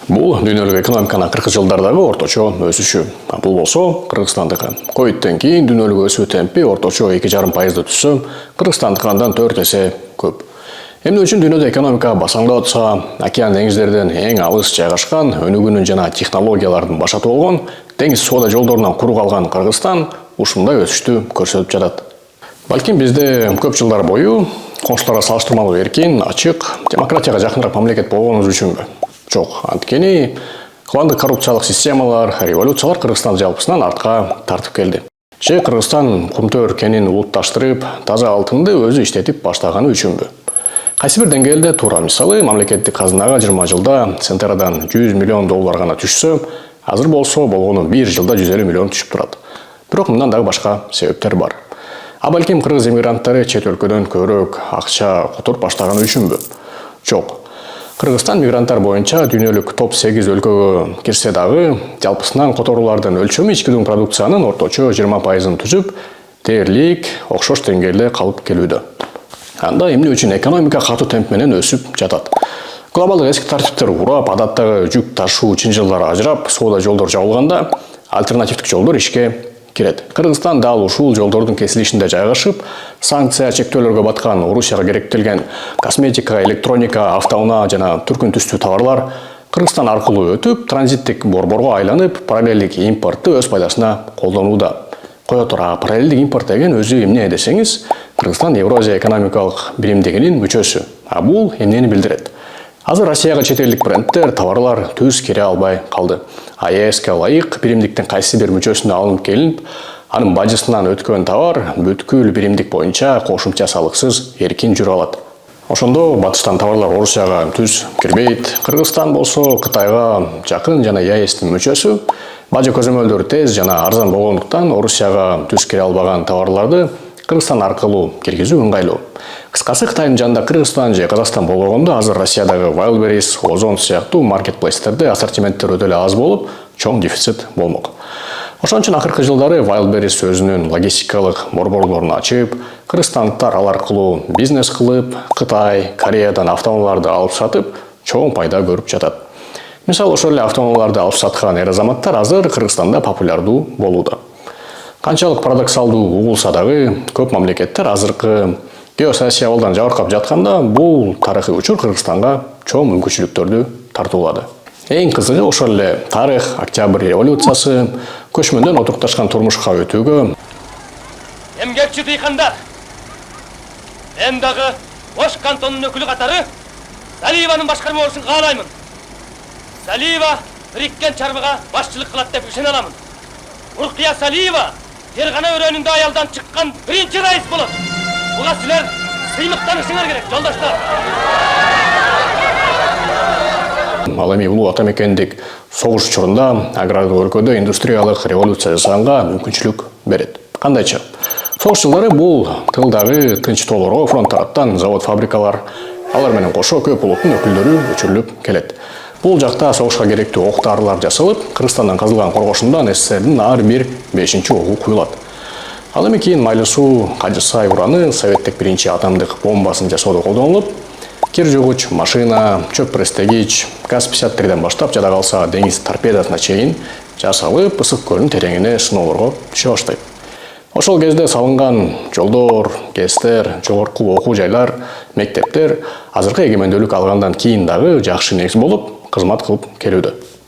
Бул дүйнөлүк экономиканын 40 жылдардагы орточо өсүшү. Бул болсо Кыргызстандыкы. Ковидтен кийин дүйнөлүк өсүү темпи орточо 2,5% түшсө, Кыргызстандыкынан 4 эсе көп. Эмне үчүн дүйнөдө экономика басаңда отса, океан деңиздерден эң алыс жайгашкан, өнүгүүнүн жана технологиялардын башаты болгон деңиз соода жолдорунан куру калган Кыргызстан ушундай өсүштү көрсөтүп жатат. Балким бизде көп жылдар бою коңшуларга салыштырмалуу эркин, ачык, демократияга жакыныраак мамлекет болгонубуз үчүнбү? Жок, анткени кыландык коррупциялык системалар, революциялар Кыргызстанды жалпысынан артка тартып келди. Же Кыргызстан кумтөр кенин улутташтырып, таза алтынды өзү иштетип баштаганы үчүнбү? Кайсы бир деңгээлде туура. Мисалы, мамлекеттик казынага 20 жылда центрдан 100 миллион доллар гана түшсө, азыр болсо болгону 1 жылда 150 миллион түшүп турат. Бирок мындан дагы башка себептер бар. А балким кыргыз эмигранттары чет өлкөдөн көбүрөөк акча которуп баштаганы үчүнбү? Жок. Кыргызстан мигранттар боюнча дүйнөлүк топ-8 өлкөгө кирсе дагы, жалпысынан которуулардын өлчөмү ички продукциянын орточо 20%-ын түзүп, дээрлик, окшош деңгээлде калып келүүдө. Анда эмне үчүн экономика катуу темп менен өсүп жатат? Глобалдык эски тартиптер урап, адаттагы жүк ташуу чынжылдары ажырап, соода жолдор жабылганда альтернативдик жолдор ишке кирет. Кыргызстан дал ушул жолдордун кесилишинде жайгашып, санкция чектөөлөргө баткан Орусияга керектелген косметика, электроника, автоунаа жана түркүн түстүү товарлар Кыргызстан аркылуу өтүп, транзиттик борборго айланып, параллелдик импортты өз пайдасына колдонууда. Кое тура, параллелдик импорт деген өзү эмне десеңиз, Кыргызстан Евразия экономикалык биримдигинин мүчөсү. А бул эмнени билдирет? Азыр Россияга чет элдик брендтер, товарлар түз кире албай калды. АЭСке ылайык биримдиктин кайсы бир мүчөсүнө алынып келинип, анын бажысынан өткөн товар бүткүл биримдик боюнча кошумча салыксыз эркин жүрүп алат. Ошондо батыштан товарлар Орусияга түз кирбейт. Кыргызстан болсо Кытайга жакын жана ЕАЭСтин мүчөсү. Бажы көзөмөлдөрү тез жана арзан болгондуктан Орусияга түз кире албаган товарларды Кыргызстан аркылуу киргизүү ыңгайлуу. Кыскасы, Кытайдын жанында Кыргызстан же Казакстан болгондо азыр Россиядагы Wildberries, Озон сыяктуу маркетплейстерде ассортименттер өтө эле аз болуп, чоң дефицит болмок. Ошон үчүн акыркы жылдары Wildberries өзүнүн логистикалык борборлорун ачып, кыргызстандыктар ал аркылуу бизнес кылып, Кытай, Кореядан автоунааларды алып сатып, чоң пайда көрүп жатат. Мисалы, ошол эле автоунааларды алып саткан эр азаматтар азыр Кыргызстанда популярдуу болууда. Канчалык парадоксалдуу угулса дагы, көп мамлекеттер азыркы геосаясий абалдан жабыркап жатканда, бул тарыхый учур Кыргызстанга чоң мүмкүнчүлүктөрдү тартуулады. Эң кызыгы ошол эле тарых, Октябрь революциясы, көчмөндөн отурукташкан турмушка өтүүгө эмгекчи дыйкандар, мен дагы Ош кантонунун өкүлү катары Салиеванын башкармалысын каалаймын. Салиева бириккен чарбыга башчылык кылат деп ишене аламын. Уркия Салиева Фергана өрөөнүндө аялдан чыккан биринчи раис болот. Буга силер сыймыктанышыңар керек, жолдоштор. Ал эми улуу ата мекендик согуш учурунда агрардык өлкөдө индустриялык революция жасаганга мүмкүнчүлүк берет. Кандайча? Согуш жылдары бул тылдагы тынчтоолорго фронт тараптан завод, фабрикалар, алар менен кошо көп улуттун өкүлдөрү өчүрүлүп келет. Бул жакта согушка керектүү ок-дарылар жасалып, Кыргызстандан казылган коргошундан СССРдин ар бир 5-чи огу куюлат. Ал эми кийин Майлысуу, Кажысай ураны Советтик биринчи атомдук бомбасын жасоодо колдонулуп, кир жугуч, машина, чөп пресстегич, ГАЗ-53ден баштап жада калса деңиз торпедасына чейин жасалып, Ысык көлүнүн тереңине сыноолорго түшө баштайт. Ошол кезде салынган жолдор, ГЭСтер, жогорку окуу жайлар, мектептер азыркы эгемендүүлүк алгандан кийин дагы жакшы негиз болуп кызмат кылып келүүдө.